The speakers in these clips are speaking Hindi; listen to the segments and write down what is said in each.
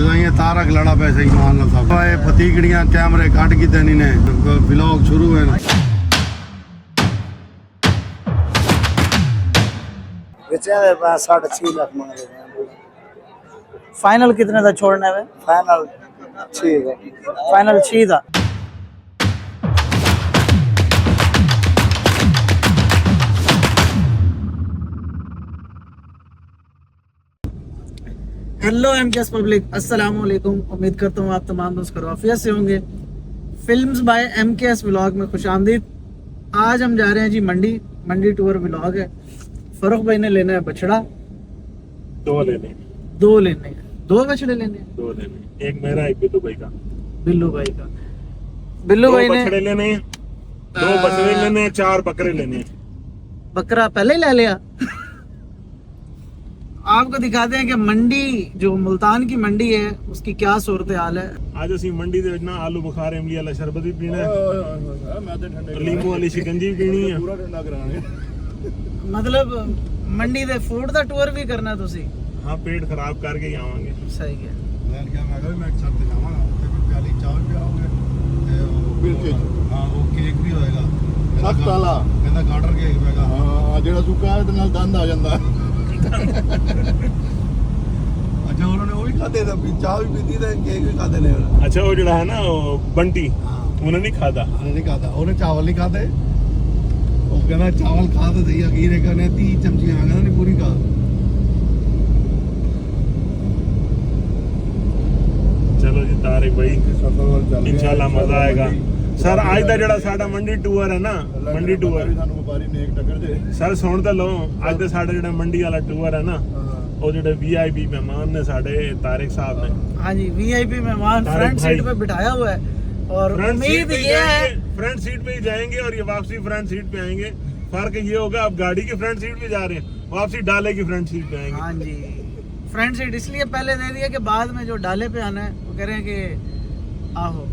ये तारक लड़ा पैसे ही मान लो सब पतीकड़ियां कैमरे काट की देनी ने व्लॉग शुरू है ना बेचे 6.5 लाख मांग रहे हैं। फाइनल कितने का छोड़ना है? फाइनल 6 का। फाइनल 6 था। हेलो एमकेएस पब्लिक, अस्सलाम वालेकुम। उम्मीद करता हूँ आप तमाम दोस्त खैरियत से होंगे। फिल्म्स बाय एमकेएस व्लॉग में खुशामदीद। आज हम जा रहे हैं जी मंडी टूर व्लॉग है। फरुख भाई ने लेना है बछड़ा, दो लेने हैं, 2 बछड़े लेने हैं, 2 लेने, एक मेरा एक बिल्लू भाई का। बिल्लू भाई का। बिल्लू भाई ने बछड़े लेने हैं, 2 बछड़े लेने हैं, 4 बकरे लेने हैं। बकरा पहले ही ले लिया। आपको दिखाते हैं कि मंडी जो मुल्तान की मंडी है उसकी क्या सूरत हाल है। आज असी मंडी दे विच ना आलू बुखार इमली वाला शरबत भी पीना है, लींबू वाली शिकंजी भी पीनी है। पूरा ठंडा कराने मतलब मंडी दे फूड दा टूर भी करना तुसी? हाँ, पेट खराब करके ही आवांगे। सही है। मैं क्या मैं एक साथ जावांगा ਉੱਥੇ ਕੋਈ ਪਿਆਲੀ ਚਾਹ ਵੀ ਪਿਆਉਂਗੇ ਤੇ ਹਾਂ ਉਹ ਕੇਕ ਵੀ ਹੋਏਗਾ ਸਖਤ ਵਾਲਾ ਕਹਿੰਦਾ ਗਾਰਡਰ ਕੇਕ ਹੋਏਗਾ। ਹਾਂ ਜਿਹੜਾ ਸੁੱਕਾ ਹੈ ਤੇ ਨਾਲ ਦੰਦ ਆ ਜਾਂਦਾ। ਅੱਛਾ ਉਹਨਾਂ ਨੇ ਉਹ ਵੀ ਖਾਦੇ ਤਾਂ ਚਾਹ ਵੀ ਪੀਤੀ ਤੇ ਕੇਕ ਵੀ ਖਾਦੇ ਨੇ। अच्छा, वो जड़ा है ना वो बंटी, उन्हें नहीं खाता। ਉਹਨੇ ਨਹੀਂ ਖਾਦਾ, ਉਹਨੇ ਚਾਵਲ ਨਹੀਂ ਖਾਦੇ। ਉਹ ਕਹਿੰਦਾ ਚਾਵਲ ਖਾ ਤੇ ਸਹੀ ਅਖੀਰ ਇੱਕ ਨੇ 30 ਚਮਚੀਆਂ ਮੈਂ ਕਹਿੰਦਾ ਨਹੀਂ ਪੂਰੀ ਖਾ। चलो जी तारिक भाई, इंशाल्लाह मजा आएगा। सर आज ਦਾ ਜਿਹੜਾ ਸਾਡਾ ਮੰਡੀ ਟੂਰ ਹੈ ਨਾ, ਮੰਡੀ ਟੂਰ ਸਾਨੂੰ ਵਪਾਰੀ ਨੇਕ ਟੱਕਰ ਜੇ। ਸਰ ਸੁਣ ਤਾਂ ਲਓ, ਅੱਜ ਦਾ ਸਾਡਾ ਜਿਹੜਾ ਮੰਡੀ ਵਾਲਾ ਟੂਰ ਹੈ ਨਾ, ਉਹ ਜਿਹੜੇ वीआईपी मेहमान ने साढ़े तारिक साहब ने। हाँ जी, वीआईपी मेहमान फ्रंट सीट पे बिठाया हुआ है और उम्मीद ये है फ्रंट सीट पे ही जाएंगे और ये वापसी फ्रंट सीट पे आएंगे। फर्क ये होगा, अब गाड़ी की फ्रंट सीट पे जा रहे हैं, वापसी डाले की फ्रंट सीट पे आएंगे। हाँ जी, फ्रंट सीट इसलिए पहले दे दिया कि बाद में जो डाले पे आना है वो कह रहे हैं कि आओ।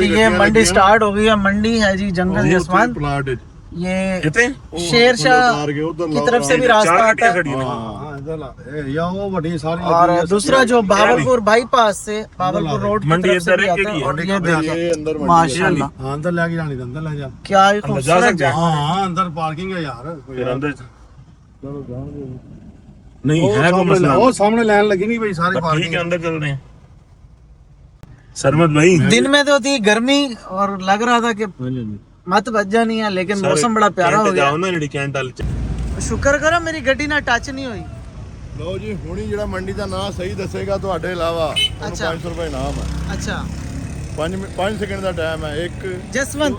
ये मंडी स्टार्ट हो गई है। मंडी है जी जंगल जसमान। ਪਲਾਟ ये शेरशाह की तरफ से भी रास्ता आता है ਹਾਂ ਇਧਰ ਲਾ ਇਹ ਉਹ ਵੱਡੀ ਸਾਰੀ और दूसरा जो बाबरपुर बाईपास से बाबरपुर रोड की मंडी तरफ से इधर भी है आता है। कि और ये देखिए ਅੰਦਰ माशाल्लाह ਹਾਂ ਅੰਦਰ ਲੈ ਕੇ ਜਾਣੀ ਅੰਦਰ ਲੈ ਜਾ। क्या ही खूबसूरत सकते हैं। जगह। ਹਾਂ ਅੰਦਰ ਪਾਰਕਿੰਗ ਹੈ ਯਾਰ। फिर अंदर नहीं है कोई मसला। ਉਹ ਸਾਹਮਣੇ ਲਾਈਨ ਲੱਗੀ ਨਹੀਂ ਭਾਈ ਸਾਰੀ ठीक है, ਪਾਰਕਿੰग। अंदर चल रहे हैं। सरमत भाई, दिन में तो थी गर्मी और लग रहा था कि मत बच जानी है, लेकिन मौसम बड़ा प्यारा हो गया। जाओ ना ਜਿਹੜੀ ਕੈਂਟ ਵਾਲੀ ਚ। शुक्र करो मेरी गड्डी ना टच नहीं हुई। ਲਓ ਜੀ, ਹੁਣੀ ਜਿਹੜਾ ਮੰਡੀ ਦਾ ਨਾਮ ਸਹੀ ਦੱਸੇਗਾ ਤੁਹਾਡੇ ਇਲਾਵਾ ਉਹਨੂੰ ਅੱਛਾ। 500 ਰੁਪਏ ਇਨਾਮ ਹੈ। अच्छा 5 ਸੈਕਿੰਡ ਦਾ ਟਾਈਮ ਹੈ। 1 जसवंत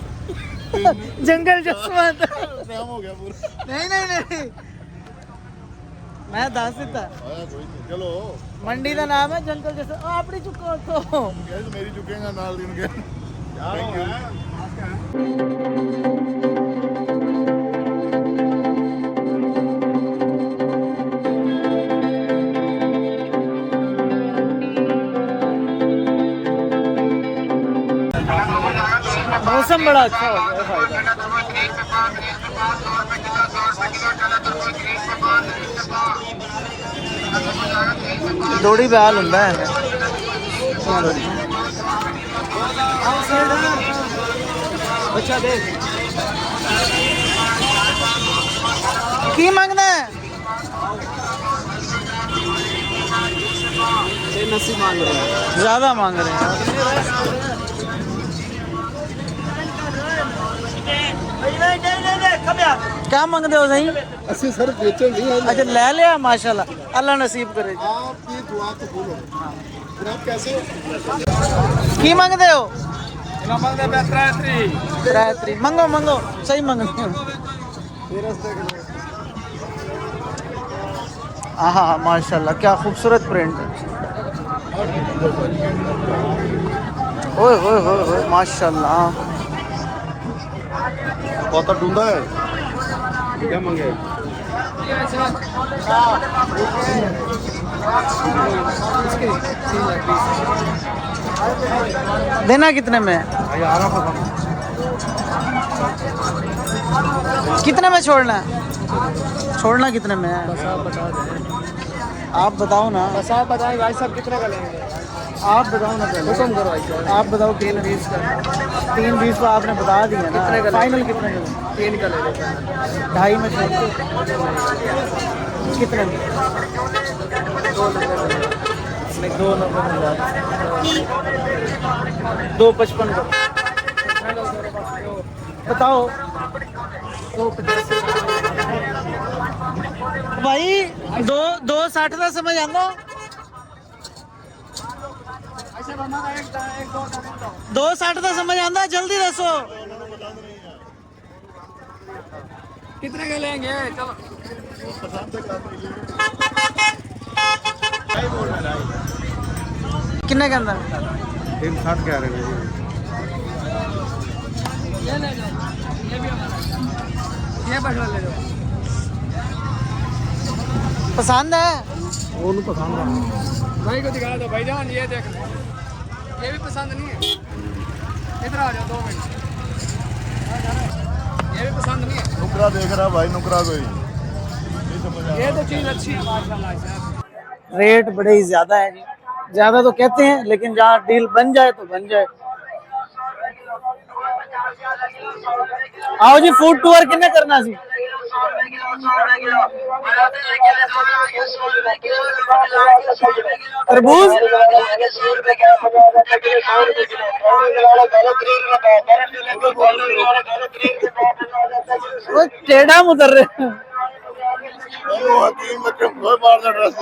जंगल जसवंत। ਟਾਈਮ ਹੋ ਗਿਆ ਪੂਰਾ। नहीं मैं दस दिता। ਆਇਆ ਕੋਈ ਨਹੀਂ, ਚਲੋ मंडी का नाम है जंगल जसवंत। आप नहीं चुको तो ਗੈਸ ਮੇਰੀ ਚੁੱਕੇਗਾ ਨਾਲ ਦਿਨ ਕੇ। Thank you. मौसम बड़ा अच्छा हो गया है। डोडी बयाल ਹੁੰਦਾ है। अच्छा देख की मांगना है। नसी मांग रहे हैं, ज्यादा मांग रहे हैं। क्या मांगते हो सही? ਅਸੀਂ ਸਰ ਵੇਚਣ ਨਹੀਂ ਆਏ। अच्छा ले लिया, माशाल्लाह, अल्लाह नसीब करे। आपकी दुआ कबूल हो। फिर आप कैसे की मांगते हो? त्रैत्री मंगो मंगो, सही मंगते हो। हाँ माशाल्लाह, क्या खूबसूरत प्रिंट है। ओए होए होए होए माशाल्लाह। बहुत ढूंढा है क्या मंगे देना कितने में है? कितने में छोड़ना है? छोड़ना कितने में है? आप बताओ ना। बस आप बताएं भाई साहब कितने का लेंगे? आप बताओ ना पहले। हुक्म करो भाई साहब। आप बताओ 320 का। 320 तो आपने बता दिया ना। कितने का फाइनल कितने का? 3 का ले लेते हैं। 2.5 में छोड़ दो। कितने में? 2.90 में ला। 2.55 का बताओ। भाई 2.60 का समझ आंदा। 2.60 का समझ आंदा, जल्दी दसो। कितने का लेंगे? चलो कितने के अंदर? 360 कह रहे हैं ये पकड़ ले लो। पसंद है? भाई को दिखा दो भाईजान, ये देख लो। ये भी पसंद नहीं है। इधर आ जाओ 2 मिनट। ये भी पसंद नहीं है। नुकरा देख रहा भाई, नुकरा कोई नहीं समझ आ ये तो चीज अच्छी है माशाल्लाह साहब। रेट बड़े ही ज्यादा है जी। ज्यादा तो कहते हैं, लेकिन जहाँ डील बन जाए तो बन जाए। आओ जी, फूड टूर किन्ने करना सी? तरबूज वो टेढ़ा उतर रहे हैं। वो हकीम मकरम कोई मार दा ड्रेस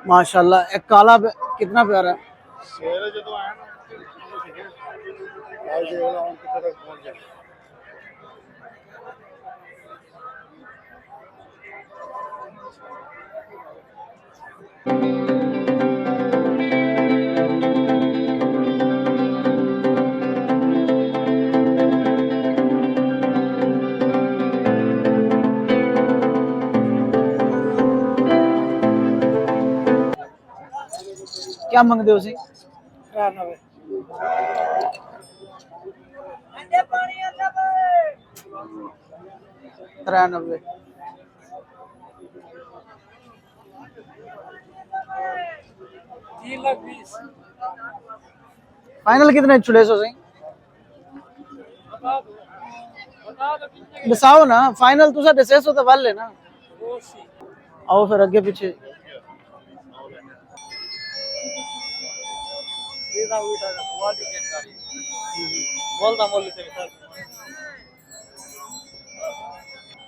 माशाल्लाह, एक काला कितना प्यारा है। सवेरे जो आया ना आज ये वाला उनकी तरफ पहुंच गया क्या मंगते हो सी? 93। फाइनल कितने चुड़े सो सी? दसाओ ना फाइनल। तुसा दसे सो तो वाल लेना। आओ फिर अगे पीछे।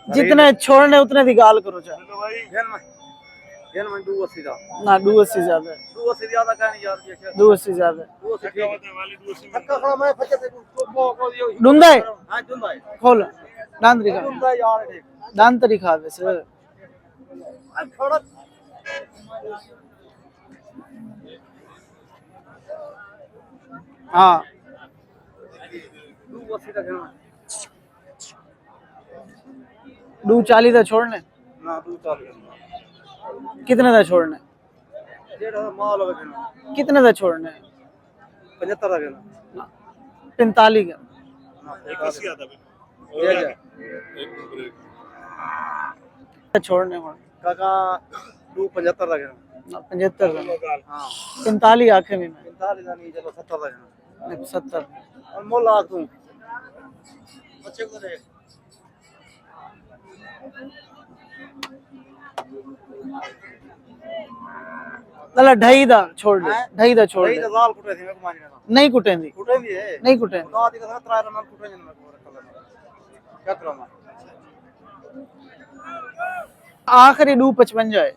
जितने छोड़ने उतने की गाल करो चाहे ना। 280 ज्यादा है। 280 ज्यादा है। ढूंढा है खोल दांत दिखा। दांत दिखा वैसे। हाँ 240 का छोड़ने। कितने का छोड़ने? कितने का छोड़ने? 45 का छोड़ने। काका 275 का 75 का 45 आखे में 45 का नहीं, चलो 70 का 70। और मोल लाख तू बच्चे को दे। चला 2.5 दा छोड़ दे। 2.5 दा छोड़ दे। दाल कुटे थी मैं को मानी ना नहीं कुटेंदी। कुटे भी है नहीं कुटेंदी। खुदा दी कसम तराय रन कुटे जन मैं को रखला क्या करूं मैं। आखिरी 255 है।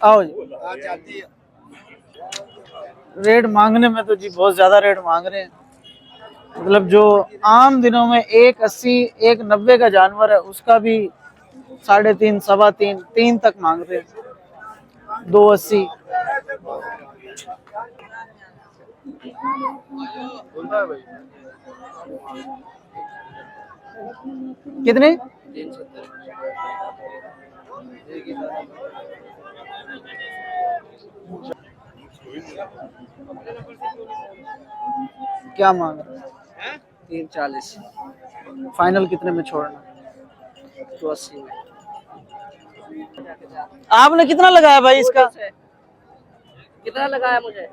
आओ जी। आज जाती है रेट मांगने में तो जी बहुत ज्यादा रेट मांग रहे हैं। मतलब जो आम दिनों में 180 190 का जानवर है उसका भी 3.5 3.25 3 तक मांग रहे हैं। 280 कितने? क्या मांग रहे हैं? 340 फाइनल कितने में छोड़ना? 280 में। आपने कितना लगाया भाई इसका? कितना लगाया मुझे?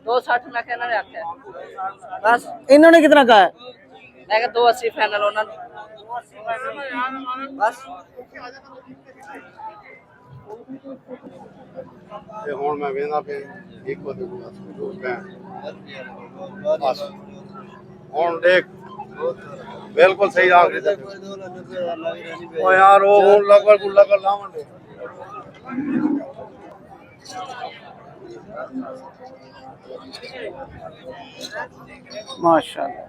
260 में कहना रखा बस। इन्होंने कितना कहा है? मैं 280 फाइनल होना बस। ਤੇ ਹੁਣ ਮੈਂ ਵੇਖਦਾ ਪਿਆ ਇੱਕੋ ਦੇ ਬਸ ਹੁਣ ਦੇਖ ਬਿਲਕੁਲ ਸਹੀ ਆ ਗਈ ਓ ਯਾਰ ਉਹ ਹੁਣ ਲਗੜ ਲਾਵਣ माशाल्लाह।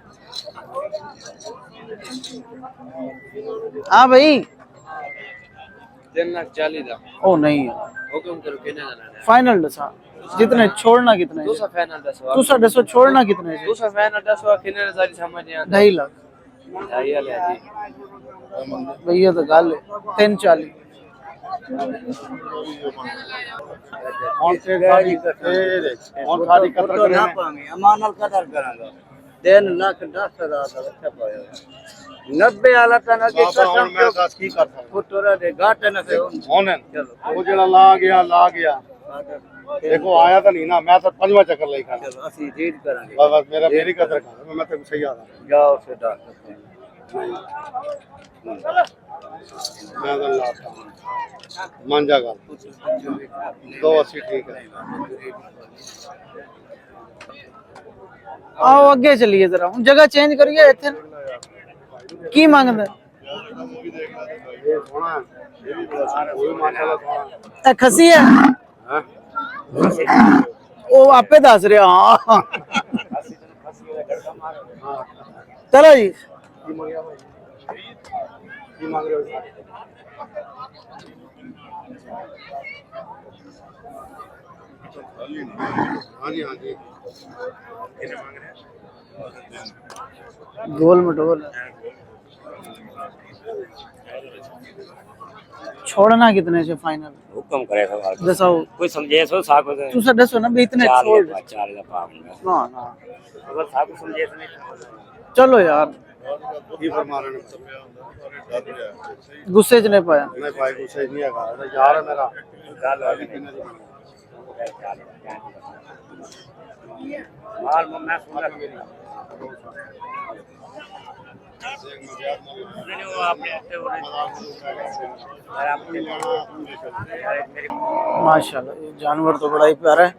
हाँ भाई 340 ਦਾ ओ नहीं हुक्म करो कितना जाना है? फाइनल दसा जितने छोड़ना कितने? 200 फाइनल 10 तू 250 छोड़ना कितने? 200 फाइनल 10 कितने सारी समझ नहीं आता। 2.5 लाख ढाई वाले जी भैया तो गल 340 ਹੁਣ ਤੇ ਸਾਡੀ ਹੁਣ ਸਾਡੀ ਕਦਰ ਕਰਨਾ ਪਾਵਾਂਗੇ ਅਮਾਨ ਨਾਲ ਕਦਰ ਕਰਾਂਗਾ 3 ਲੱਖ 10,000 ਦਾ ਰੱਖਿਆ ਪਾਇਆ 90 ਵਾਲਾ ਤਾਂ ਨਾ ਕਿ ਬਾਬਾ ਹੁਣ ਮੈਂ ਦੱਸ ਕੀ ਕਰ ਸਕਦਾ ਫੁੱਟੋਰਾ ਦੇ ਘਾਟੇ ਨਾ ਸੇ ਹੁਣ ਉਹ ਜਿਹੜਾ ਲਾ ਗਿਆ देखो आया तो नहीं ना मैं तो 5वां चक्कर ले खाना चलो ਅਸੀਂ जीत ਕਰਾਂਗੇ बस मेरी कदर कर मैं तेरे को सही आ रहा जाओ से डाल मैं तो लाता मान जा कर 280 ठीक है आओ आगे चलिए जरा हूं जगह चेंज करिए इथे की मांगदा ये सोना ये भी बड़ा सारा वो माशाल्लाह सोना ए खसी है हां ओ आपे दस रहे हां चलो जी की मांग रहे हो हाँ जी गोल मटोल छोड़ना कितने से फाइनल हुक्म करे सवाल दसाओ कोई समझे सो साको से तू से दसो ना भी इतने छोड़ चार का पाऊंगा ना ना अगर साको समझे तो नहीं चलो यार की फरमा रहे हैं गुस्से च नहीं पाया नहीं भाई गुस्से नहीं है यार है मेरा माल मैं सुन माशाल्लाह ये जानवर तो बड़ा ही प्यारा है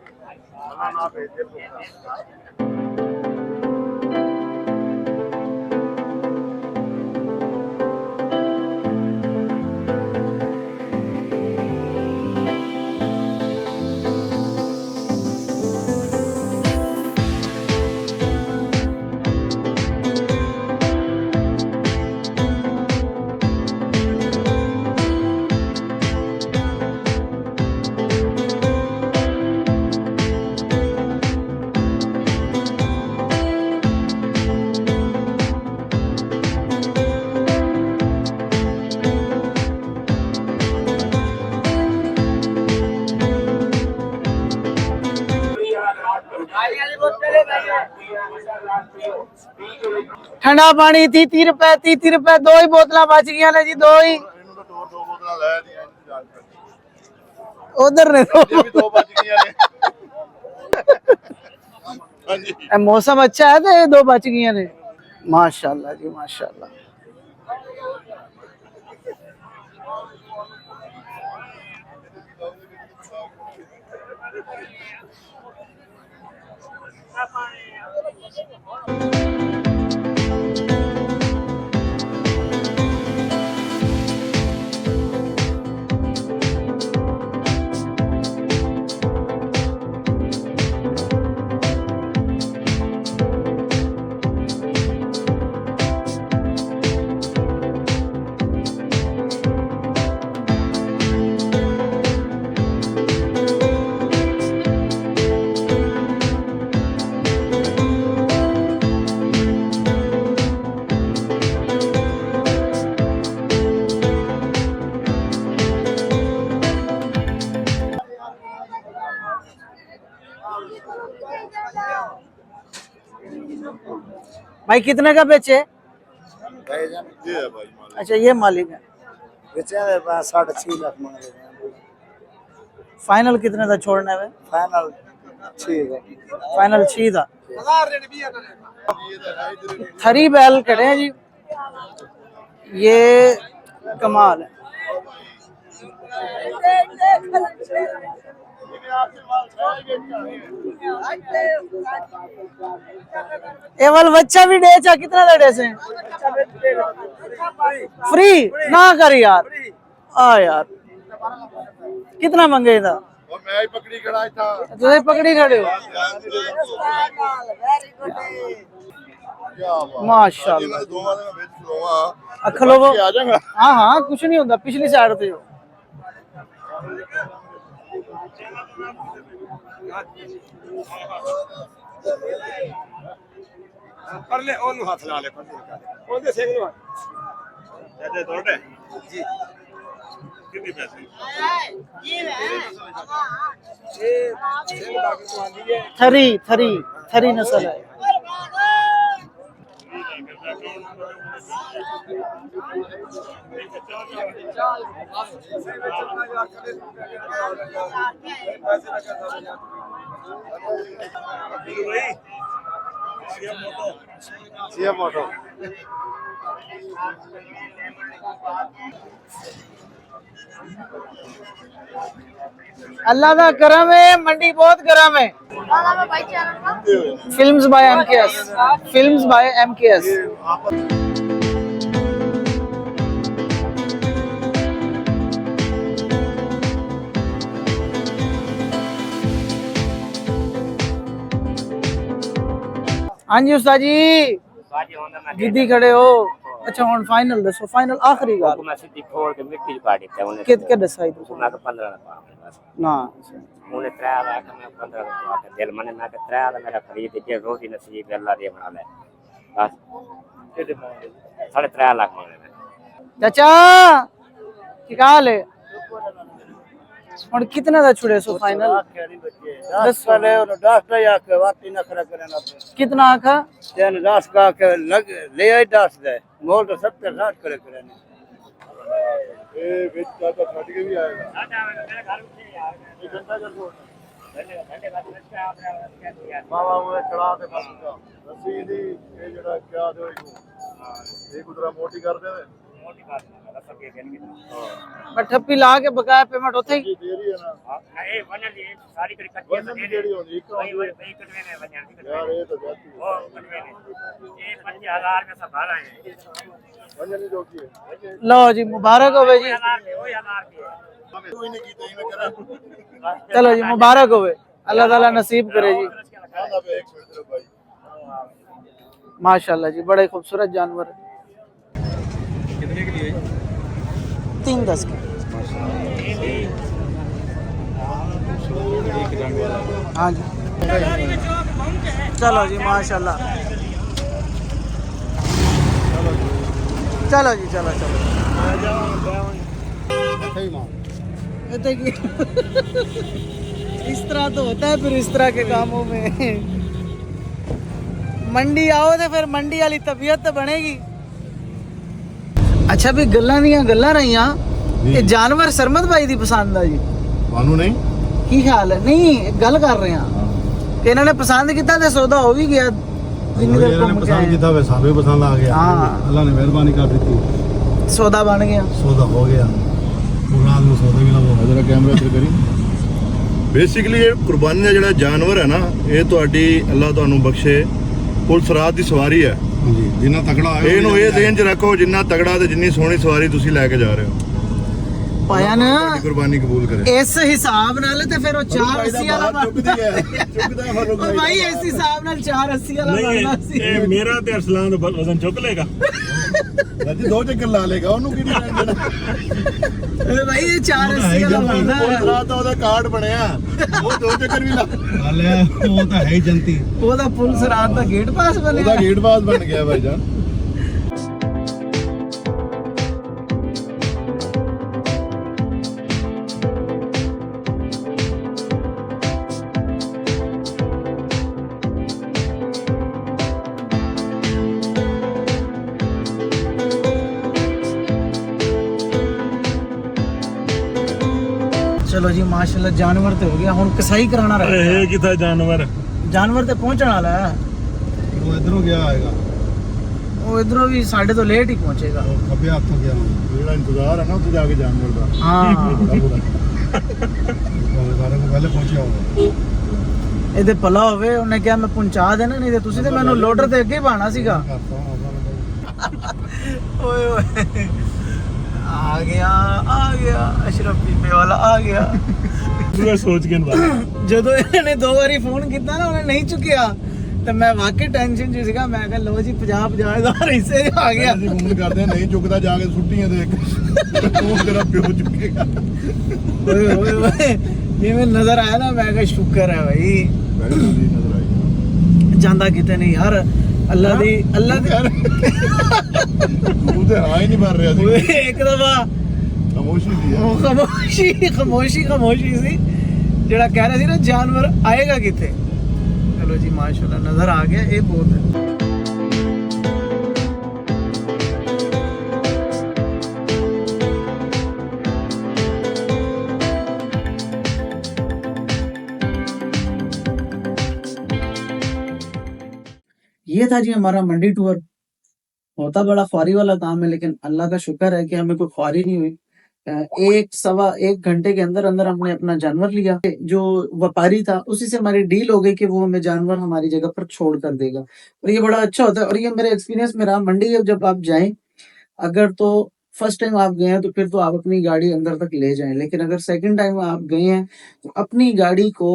ठंडा पानी 30 रुपए 2 ही बोतल बच गई ने जी 2 ही दो बोतल ले दी उधर ने दो बच गई ने हां जी मौसम अच्छा है तो 2 बच गई ने माशाल्लाह जी माशाल्लाह भाई कितने का बेचे? ये है भाई मालिक। अच्छा ये मालिक है। बेचे 6.5 लाख मांग रहे हैं। फाइनल कितने था छोड़ने में? फाइनल 6 है। फाइनल 6 था। थरी बैल खड़े हैं जी, ये कमाल है। एवल बच्चा भी डे चा कितना दे से फ्री ना कर यार। आ यार कितना मंगे था? और मैं ही पकड़ी खड़ा था। तुझे पकड़ी खड़े हो? क्या बात। माशाल्लाह। दो वाले में बेच लूंगा। खलो वो आ जाएगा। हाँ हाँ कुछ नहीं होता, पिछली साइड पे हो। कर ले ओनू हाथ ला ले ओदे सेक लो चाचा तोड़े जी कितने पैसे थरी थरी थरी नस्ल है। मोटो अल्लाह का करम है, मंडी बहुत गर्म है। Films by MKS, films by MKS. हाँ जी उस्ताद जी जिद्दी खड़े हो। अच्छा हुन फाइनल दसो, फाइनल आखिरी गल मैं सीधी खोल के मिट्टी पा दी थे उन्हें कित के दसाई तुसी मैं 15 का पा बस ना उन्हें 3 लाख मैं 15 का पा दिल मने मैं 3 लाख मेरा खरीद के रोजी नसीब अल्लाह दे बना ले बस 3.5 लाख मांगे मैं चाचा की हाल है? हुन कितना दा छुड़े सो फाइनल? 10 वाले और 10 का या के वापी न खरा करना कितना आखा? 10 का के लग ले आई 10 दे मोल तो 70 60 करे करने। ए बेच का तो फट के भी आएगा। बाबा वो चढ़ा के फस का रसीद ही ये जड़ा क्या दो एक उधर मोटी कर दे मोटी बात है सब ये देन की मैं ठप्पी ला के बकाया पेमेंट होते ही देरी है ना। हां ए वने दी सारी करी कच्ची वजन की देरी होगी वही कटवे ने वने की यार ये तो जाती है। वो कटवे ने ये 5000 में सब भरा है वजन नहीं रोकी है। लो जी मुबारक हो जी। 1000 के वो 1000 के कोई नहीं की तो मैं करा। चलो जी मुबारक हो, अल्लाह ताला नसीब करे जी। आधा पे एक मिनट दो भाई। माशाल्लाह जी बड़े खूबसूरत जानवर। कितने के लिए 3-10 के। एक रंग वाला हाँ जी चलो जी माशाल्लाह। चलो जी चलो चलो इस तरह तो होता है फिर इस तरह के कामों में। मंडी आओ तो फिर मंडी वाली तबीयत तो बनेगी। अच्छा भी गल्लां दियां गल्लां रहियां, ये जानवर सरमत भाई दी पसंद आ जी मानू नहीं की ख्याल है? नहीं गल कर रहे हैं कि इन्होंने पसंद किया तो सौदा हो भी गया। जिन्नी देर घूम के आए किया वैसा भी पसंद आ गया। हाँ। अल्लाह ने मेहरबानी कर दी, सौदा बन गया। सौदा हो गया। रात में सौदा भी ना हो जरा कैमरा इधर करी। बेसिकली ये कुर्बानी ਦਾ ਜਿਹੜਾ ਜਾਨਵਰ ਹੈ ਨਾ ਇਹ ਤੁਹਾਡੀ ਅੱਲਾਹ ਤੁਹਾਨੂੰ ਬਖਸ਼ੇ ਪੁਲਿਸ ਰਾਤ ਦੀ ਸਵਾਰੀ ਹੈ ਜੀ। ਜਿੰਨਾ ਤਕੜਾ ਹੈ ਇਹਨੂੰ ਇਹ ਦੇਣ ਚ ਰੱਖੋ ਜਿੰਨਾ ਤਗੜਾ ਤੇ ਜਿੰਨੀ ਸੋਹਣੀ ਸਵਾਰੀ ਤੁਸੀਂ ਲੈ ਕੇ ਜਾ ਰਹੇ ਹੋ। ਪਾਇਆ ਨਾ ਤੁਹਾਡੀ ਕੁਰਬਾਨੀ ਕਬੂਲ ਕਰੇ। ਇਸ ਹਿਸਾਬ ਨਾਲ ਤੇ ਫਿਰ ਉਹ 480 ਵਾਲਾ ਚੁੱਕਦੀ ਹੈ ਚੁੱਕਦਾ ਹੈ ਫਾਰੂਕ ਉਹ ਭਾਈ ਇਸ ਹਿਸਾਬ ਨਾਲ 480 ਵਾਲਾ ਬਣਨਾ ਸੀ। ਇਹ ਮੇਰਾ ਤੇ ਅਰਸਲਾਨ ਦਾ ਵਜ਼ਨ ਚੁੱਕ ਲੇਗਾ ਰਾਜੀ 2 ਚੱਕਰ ਲਾ ਲੇਗਾ ਉਹਨੂੰ ਕੀ ਨਹੀਂ ਲੈਣਾ। ਓਏ ਭਾਈ ਇਹ 480 ਵਾਲਾ ਬਣਦਾ ਪੁਲਿਸ ਰਾਤ ਦਾ ਉਹਦਾ ਕਾਰਡ ਬਣਿਆ ਉਹ 2 ਚੱਕਰ ਵੀ ਲਾ ਲੈ। ਉਹ ਤਾਂ ਹੈ ਹੀ ਜੰਤੀ। ਉਹਦਾ ਪੁਲਿਸ ਰਾਤ ਦਾ ਗੇਟ ਪਾਸ ਉਹਦਾ ਬਣਿਆ। ਗੇਟ ਪਾਸ ਬਣ ਗਿਆ ਭਾਈ ਜਾਨ। चलो जी माशाल्लाह जानवर तो हो गया, हुन कसाई कराना रह अरे गया। है किथा जानवर जानवर तो पहुंचने वाला है, वो इधरों गया आएगा, वो इधरों भी साढ़े तो लेट ही पहुंचेगा। खब्बे हाथों गया ਜਿਹੜਾ ਇੰਤਜ਼ਾਰ ਹੈ ਨਾ ਉੱਥੇ ਜਾ ਕੇ ਜਾਨਵਰ ਦਾ हाँ ਬੜਾ ਬੁਰਾ सारे को पहले पहुंचा होगा। ਇਹਦੇ ਭਲਾ ਹੋਵੇ, ਉਹਨੇ ਕਿਹਾ ਮੈਂ ਪਹੁੰਚਾ ਦੇਣਾ, ਨਹੀਂ ਤੇ ਤੁਸੀਂ ਤੇ ਮੈਨੂੰ ਲੋਡਰ ਤੇ ਅੱਗੇ ਬਾਣਾ ਸੀਗਾ। ਓਏ ਓਏ ਆ ਗਿਆ ਅਸ਼ਰਫ ਪੀਪੇ ਵਾਲਾ ਆ ਗਿਆ। ਪੂਰਾ ਸੋਚ ਕੇ ਨਾ ਜਦੋਂ ਇਹਨੇ 2 ਵਾਰੀ ਫੋਨ ਕੀਤਾ ਨਾ, ਉਹਨੇ ਨਹੀਂ ਚੁੱਕਿਆ ਤੇ ਮੈਂ ਵਾਕਈ ਟੈਨਸ਼ਨ 'ਚ ਸੀਗਾ। ਮੈਂ ਕਿਹਾ ਲੋ ਜੀ 50,000 ਹਿੱਸੇ ਆ ਗਿਆ। ਅਸੀਂ ਫੋਨ ਕਰਦੇ ਆ, ਨਹੀਂ ਚੁੱਕਦਾ, ਜਾ ਕੇ ਛੁੱਟੀਆਂ ਦੇ ਉਹ ਤੇਰਾ ਪਿਓ ਚੁੱਕੇਗਾ। ਓਏ ਓਏ ਓਏ ਜਿਵੇਂ ਨਜ਼ਰ ਆਇਆ ਨਾ, ਮੈਂ ਕਿਹਾ ਸ਼ੁਕਰ ਹੈ ਭਾਈ, ਬੜੀ ਜਲਦੀ ਨਜ਼ਰ ਆਈ। ਜਾਂਦਾ ਕਿਤੇ ਨਹੀਂ ਯਾਰ। ਅੱਲਾ ਦੀ ਤੂੰ ਤੇ ਆ ਹੀ ਨਹੀਂ ਮਾਰ ਰਿਹਾ ਸੀ, ਓਏ ਇੱਕ ਦਫਾ ਖਾਮੋਸ਼ੀ ਸੀ ਯਾਰ। ਉਹ ਖਾਮੋਸ਼ੀ ਸੀ, ਜਿਹੜਾ ਕਹਿ ਰਿਹਾ ਸੀ ਨਾ ਜਾਨਵਰ ਆਏਗਾ ਕਿੱਥੇ। ਚਲੋ ਜੀ ਮਾਸ਼ਾਅੱਲਾ ਨਜ਼ਰ ਆ ਗਿਆ, ਇਹ ਬਹੁਤ ਹੈ। ये था जी हमारा मंडी टूर। होता बड़ा ख्वारी वाला काम है, लेकिन अल्लाह का शुक्र है कि हमें कोई ख्वारी नहीं हुई। 1-1.25 घंटे के अंदर अंदर हमने अपना जानवर लिया। जो व्यापारी था उसी से हमारी डील हो गई कि वो हमें जानवर हमारी जगह पर छोड़ कर देगा, और ये बड़ा अच्छा होता है। और ये मेरे एक्सपीरियंस में रहा, मंडी जब आप जाएं, अगर तो फर्स्ट टाइम आप गए हैं तो फिर तो आप अपनी गाड़ी अंदर तक ले जाएं, लेकिन अगर सेकंड टाइम आप गए हैं तो अपनी गाड़ी को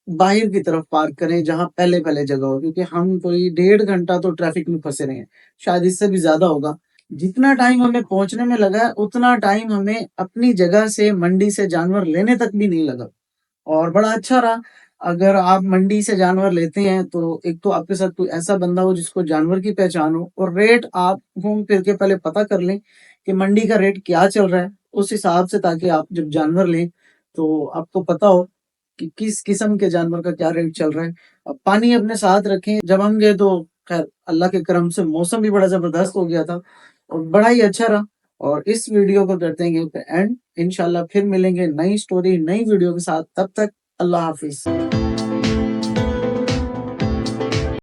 बाहर की तरफ पार्क करें, जहां पहले जगह हो, क्योंकि हम कोई 1.5 घंटा तो ट्रैफिक में फंसे रहे हैं, शायद इससे भी ज्यादा होगा। जितना टाइम हमें पहुंचने में लगा है, उतना टाइम हमें अपनी जगह से मंडी से जानवर लेने तक भी नहीं लगा, और बड़ा अच्छा रहा। अगर आप मंडी से जानवर लेते हैं तो एक तो आपके साथ कोई ऐसा बंदा हो जिसको जानवर की पहचान हो, और रेट आप घूम फिर के पहले पता कर लें कि मंडी का रेट क्या चल रहा है उस हिसाब से, ताकि आप जब जानवर लें तो आपको पता हो कि किस किस्म के जानवर का क्या रेट चल रहा है। अब पानी अपने साथ रखें। जब हम गए तो खैर अल्लाह के करम से मौसम भी बड़ा जबरदस्त हो गया था और बड़ा ही अच्छा रहा। और इस वीडियो को करते हैं एंड इंशाल्लाह फिर मिलेंगे नई स्टोरी नई वीडियो के साथ। तब तक अल्लाह हाफिज।